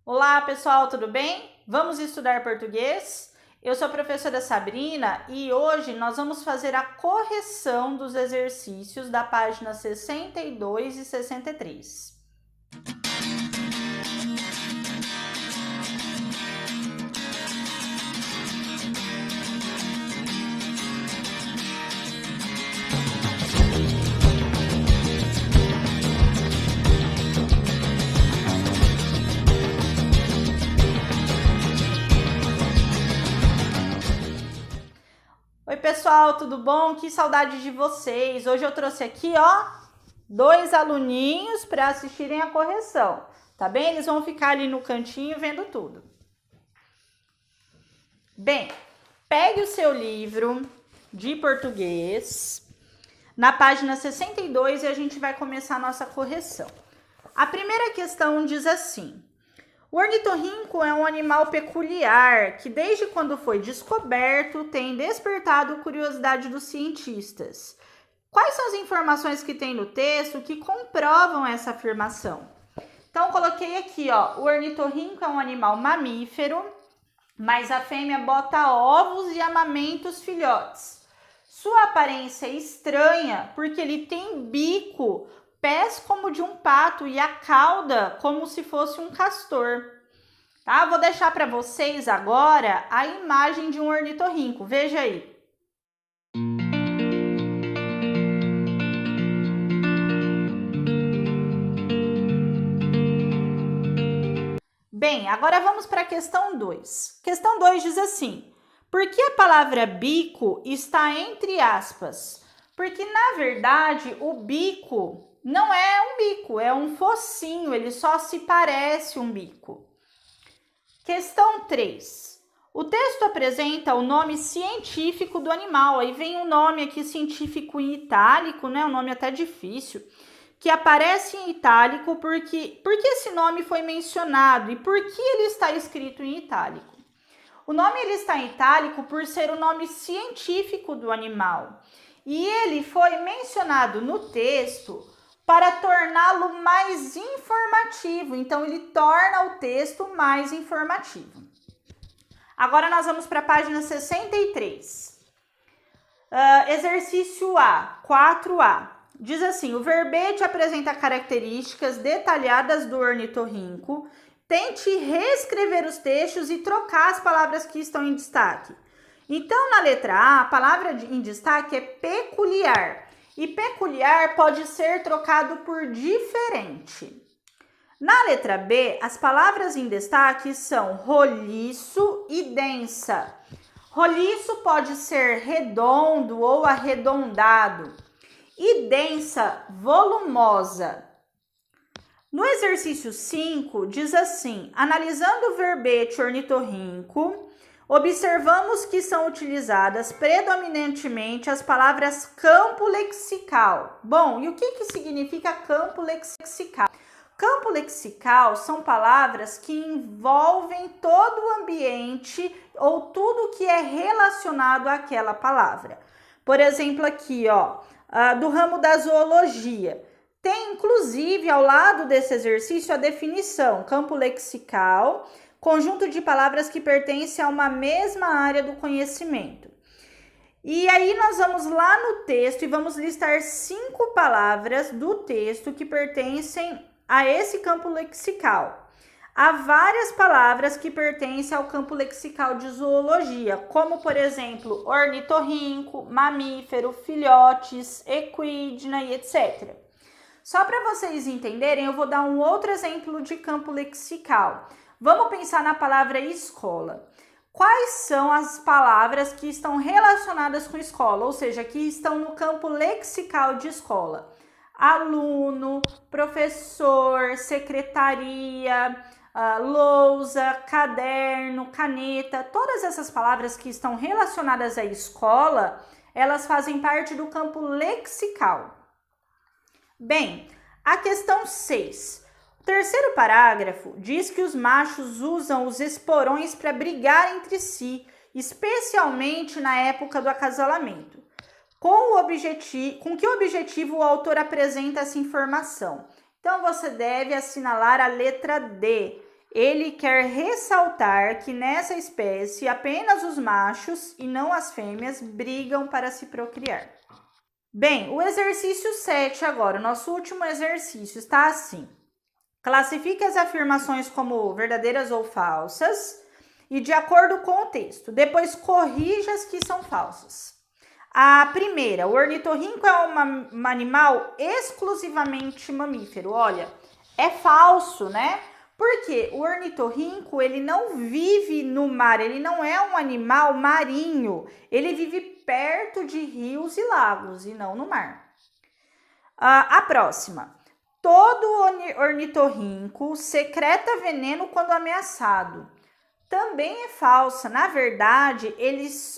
Olá, pessoal, tudo bem? Vamos estudar português? Eu sou a professora Sabrina e hoje nós vamos fazer a correção dos exercícios da página 62 e 63. Oi, pessoal, tudo bom? Que saudade de vocês! Hoje eu trouxe aqui, dois aluninhos para assistirem a correção, tá bem? Eles vão ficar ali no cantinho vendo tudo. Bem, pegue o seu livro de português na página 62 e a gente vai começar a nossa correção. A primeira questão diz assim: o ornitorrinco é um animal peculiar que, desde quando foi descoberto, tem despertado curiosidade dos cientistas. Quais são as informações que tem no texto que comprovam essa afirmação? Então, coloquei aqui, o ornitorrinco é um animal mamífero, mas a fêmea bota ovos e amamenta os filhotes. Sua aparência é estranha porque ele tem bico, pés como de um pato e a cauda como se fosse um castor. Tá? Vou deixar para vocês agora a imagem de um ornitorrinco. Veja aí. Bem, agora vamos para a questão 2. Questão 2 diz assim: por que a palavra bico está entre aspas? Porque, na verdade, o bico não é um bico, é um focinho, ele só se parece um bico. Questão 3. O texto apresenta o nome científico do animal. Aí vem um nome aqui científico em itálico, né? Um nome até difícil, que aparece em itálico porque esse nome foi mencionado e por que ele está escrito em itálico. O nome ele está em itálico por ser o nome científico do animal. E ele foi mencionado no texto para torná-lo mais informativo. Então, ele torna o texto mais informativo. Agora, nós vamos para a página 63. Exercício A, 4A. Diz assim: o verbete apresenta características detalhadas do ornitorrinco. Tente reescrever os textos e trocar as palavras que estão em destaque. Então, na letra A, a palavra em destaque é peculiar. E peculiar pode ser trocado por diferente. Na letra B, as palavras em destaque são roliço e densa. Roliço pode ser redondo ou arredondado. E densa, volumosa. No exercício 5, diz assim: analisando o verbete ornitorrinco, observamos que são utilizadas predominantemente as palavras campo lexical. Bom, e o que significa campo lexical? Campo lexical são palavras que envolvem todo o ambiente ou tudo que é relacionado àquela palavra. Por exemplo, aqui, do ramo da zoologia. Tem, inclusive, ao lado desse exercício, a definição: campo lexical, conjunto de palavras que pertencem a uma mesma área do conhecimento. E aí nós vamos lá no texto e vamos listar 5 palavras do texto que pertencem a esse campo lexical. Há várias palavras que pertencem ao campo lexical de zoologia, como, por exemplo, ornitorrinco, mamífero, filhotes, equidna e etc. Só para vocês entenderem, eu vou dar um outro exemplo de campo lexical. Vamos pensar na palavra escola. Quais são as palavras que estão relacionadas com escola, ou seja, que estão no campo lexical de escola? Aluno, professor, secretaria, lousa, caderno, caneta, todas essas palavras que estão relacionadas à escola, elas fazem parte do campo lexical. Bem, a questão 6. O terceiro parágrafo diz que os machos usam os esporões para brigar entre si, especialmente na época do acasalamento. Com que objetivo o autor apresenta essa informação? Então, você deve assinalar a letra D. ele quer ressaltar que nessa espécie apenas os machos e não as fêmeas brigam para se procriar. Bem, o exercício 7 agora, o nosso último exercício, está assim. Classifique as afirmações como verdadeiras ou falsas e de acordo com o texto. Depois corrija as que são falsas. A primeira, o ornitorrinco é um animal exclusivamente mamífero. Olha, é falso, né? Porque o ornitorrinco, ele não vive no mar, ele não é um animal marinho. Ele vive perto de rios e lagos e não no mar. A próxima. Todo ornitorrinco secreta veneno quando ameaçado. Também é falsa. Na verdade,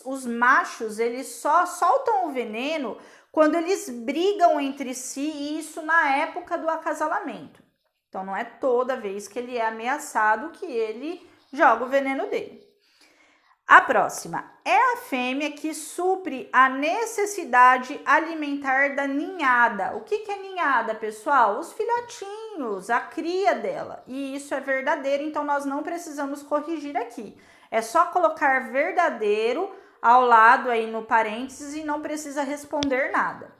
os machos, eles só soltam o veneno quando eles brigam entre si, e isso na época do acasalamento. Então, não é toda vez que ele é ameaçado que ele joga o veneno dele. A próxima é a fêmea que supre a necessidade alimentar da ninhada. O que é ninhada, pessoal? Os filhotinhos, a cria dela. E isso é verdadeiro, então nós não precisamos corrigir aqui. É só colocar verdadeiro ao lado aí no parênteses e não precisa responder nada.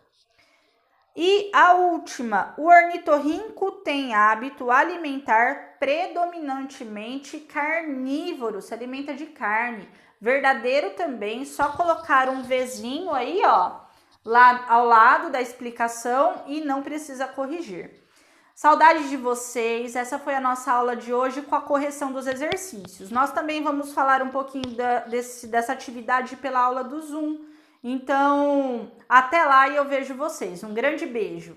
E a última, o ornitorrinco tem hábito alimentar predominantemente carnívoro, se alimenta de carne. Verdadeiro também, só colocar um Vzinho aí, ó, lá ao lado da explicação e não precisa corrigir. Saudades de vocês, essa foi a nossa aula de hoje com a correção dos exercícios. Nós também vamos falar um pouquinho dessa atividade pela aula do Zoom. Então, até lá e eu vejo vocês. Um grande beijo!